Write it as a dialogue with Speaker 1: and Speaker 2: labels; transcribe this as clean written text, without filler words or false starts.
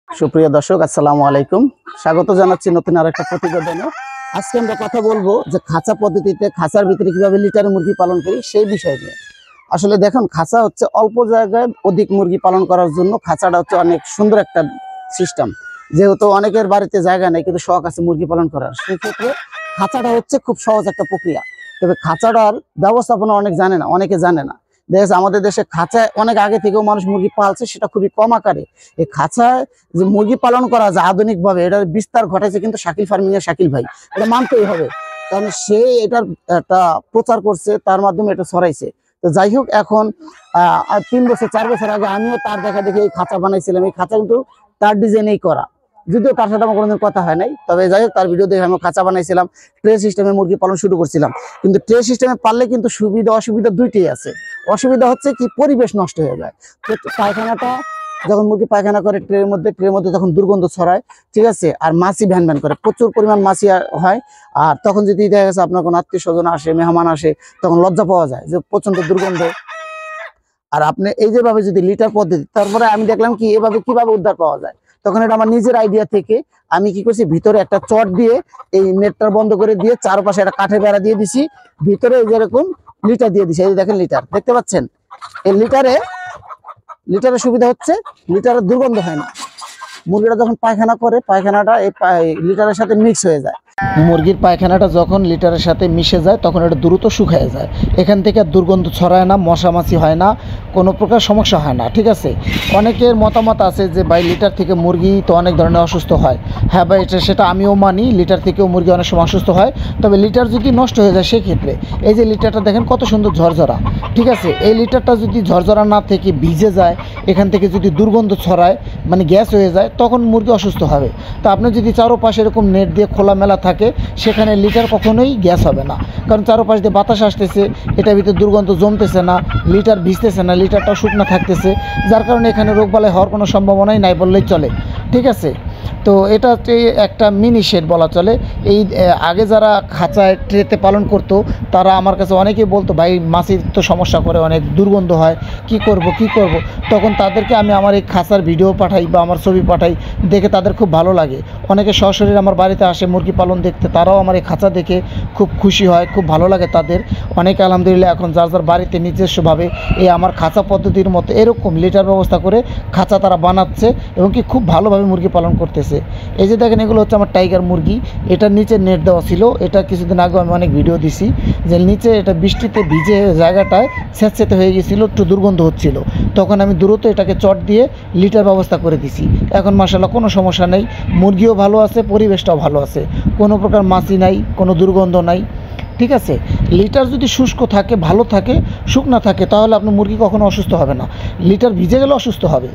Speaker 1: সুপ্রিয় দর্শক, আসসালামু আলাইকুম। স্বাগত জানাচ্ছি নতুন আরেকটা প্রতিবেদনে। আজকে আমরা কথা বলবো যে খাঁচা পদ্ধতিতে খাঁচার ভিতরে কিভাবে লিটারে মুরগি পালন করি সেই বিষয় নিয়ে। আসলে দেখুন, খাঁচা হচ্ছে অল্প জায়গায় অধিক মুরগি পালন করার জন্য খাঁচাটা হচ্ছে অনেক সুন্দর একটা সিস্টেম। যেহেতু অনেকের বাড়িতে জায়গা নেই কিন্তু শখ আছে মুরগি পালন করার, সেক্ষেত্রে খাঁচাটা হচ্ছে খুব সহজ একটা প্রক্রিয়া। তবে খাঁচাটার ব্যবস্থাপনা অনেকে জানে না। দেখা যাচ্ছে আমাদের দেশে খাঁচায় অনেক আগে থেকেও মানুষ মুরগি পালছে, সেটা খুবই কম আকারে। এই খাঁচায় যে মুরগি পালন করা যায় আধুনিক ভাবে, এটার বিস্তার ঘটেছে কিন্তু শাকিল ফার্মিং এর শাকিল ভাই, এটা মানতেই হবে, কারণ সে এটার একটা প্রচার করছে, তার মাধ্যমে এটা ছড়াইছে। তো যাই হোক, এখন 3 বছর 4 বছর আগে আমিও তার দেখা দেখে এই খাঁচা বানাইছিলাম। এই খাঁচা কিন্তু তার ডিজাইনেই করা, যদিও তার সাথে আমার কোনোদিন কথা হয় নাই। তবে যাই হোক, তার ভিডিও দেখে আমি খাঁচা বানাইছিলাম, ট্রে সিস্টেমে মুরগি পালন শুরু করছিলাম। কিন্তু ট্রে সিস্টেমে পারলে কিন্তু সুবিধা অসুবিধা দুইটাই আছে। অসুবিধা হচ্ছে কি, পরিবেশ নষ্ট হয়ে যায়। পায়খানাটা যখন মুরগি পায়খানা করে ট্রের মধ্যে তখন দুর্গন্ধ ছড়ায়, ঠিক আছে। আর মাছি ভ্যান ভ্যান করে, প্রচুর পরিমাণ মাছি হয়। আর তখন যদি দেখা গেছে আপনার কোনো আত্মীয় স্বজন আসে, মেহমান আসে, তখন লজ্জা পাওয়া যায় যে প্রচন্ড দুর্গন্ধ। আর আপনি এই যেভাবে যদি লিটার পদ্ধতি, তারপরে আমি দেখলাম কি এভাবে কিভাবে উদ্ধার পাওয়া যায়। তখন এটা আমার নিজের আইডিয়া থেকে আমি কি করছি, ভিতরে একটা চট দিয়ে এই নেটটা বন্ধ করে দিয়ে চারপাশে একটা কাঠের বেড়া দিয়ে দিছি, ভিতরে যেরকম লিটার দিয়ে দিছি। এই দেখেন লিটার দেখতে পাচ্ছেন। এই লিটারের সুবিধা হচ্ছে লিটারের দুর্গন্ধ হয় না। মুরগিটা যখন পায়খানা করে, পায়খানাটা এই লিটারের সাথে মিক্স হয়ে যায়। মুরগির পায়খানাটা যখন লিটারের সাথে মিশে যায় তখন এটা দ্রুত শুকিয়ে যায়। এখান থেকে দুর্গন্ধ ছড়ায় না, মশামাছি হয় না, কোনো প্রকার সমস্যা হয় না, ঠিক আছে। অনেকের মতামত আছে যে ভাই লিটার থেকে মুরগি তো অনেক ধরনের অসুস্থ হয়। হ্যাঁ ভাই, সেটা আমিও মানি, লিটার থেকেও মুরগি অনেক সময় অসুস্থ হয়। তবে লিটার যদি নষ্ট হয়ে যায় সেক্ষেত্রে এই যে লিটারটা দেখেন কত সুন্দর ঝরঝরা, ঠিক আছে। এই লিটারটা যদি ঝরঝরা না থেকে ভিজে যায়, এখান থেকে যদি দুর্গন্ধ ছড়ায়, মানে গ্যাস হয়ে যায়, তখন মুরগি অসুস্থ হবে। তো আপনি যদি চারোপাশে এরকম নেট দিয়ে খোলামেলা থাকে, সেখানে লিটার কখনোই গ্যাস হবে না, কারণ চারোপাশ দিয়ে বাতাস আসতেছে, এটার ভিতরে দুর্গন্ধ জমতেছে না, লিটার ভিজতেছে না, লিটারটা শুকনো থাকতেছে, যার কারণে এখানে রোগবালাই হওয়ার কোনো সম্ভাবনাই নাই বললেই চলে, ঠিক আছে। তো এটা হচ্ছে একটা মিনি শেড বলা চলে। এই আগে যারা খাঁচায় ট্রেতে পালন করতো তারা আমার কাছে অনেকেই বলতো ভাই মাছির তো সমস্যা করে, অনেক দুর্গন্ধ হয়, কি করব। তখন তাদেরকে আমি আমার এই খাঁচার ভিডিও পাঠাই বা আমার ছবি পাঠাই, দেখে তাদের খুব ভালো লাগে। অনেকে সরাসরি আমার বাড়িতে আসে মুরগি পালন দেখতে, তারাও আমার এই খাঁচা দেখে খুব খুশি হয়, খুব ভালো লাগে তাদের। অনেকে আলহামদুলিল্লাহ এখন যার যার বাড়িতে নিজস্বভাবে এই আমার খাঁচা পদ্ধতির মতো এরকম লিটার ব্যবস্থা করে খাঁচা তারা বানাচ্ছে এবং কি খুব ভালোভাবে মুরগি পালন করতেছে। এই যে দেখেন, এগুলো হচ্ছে আমার টাইগার মুরগি। এটার নিচে নেট দেওয়া ছিল, এটা কিছুদিন আগে আমি অনেক ভিডিও দিছি যে নিচে এটা বৃষ্টিতে ভিজে জায়গাটায় স্যাঁতস্যাঁতে হয়ে গেছিলো, একটু দুর্গন্ধ হচ্ছিল, তখন আমি দ্রুত এটাকে চট দিয়ে লিটার ব্যবস্থা করে দিছি। এখন মাশাআল্লাহ কোনো সমস্যা নেই, মুরগিও ভালো আছে, পরিবেশটাও ভালো আছে, কোনো প্রকার মাছি নাই, কোনো দুর্গন্ধ নাই, ঠিক আছে। লিটার যদি শুষ্ক থাকে, ভালো থাকে, শুকনা থাকে, তাহলে আপনার মুরগি কখনো অসুস্থ হবে না। লিটার ভিজে গেলে অসুস্থ হবে।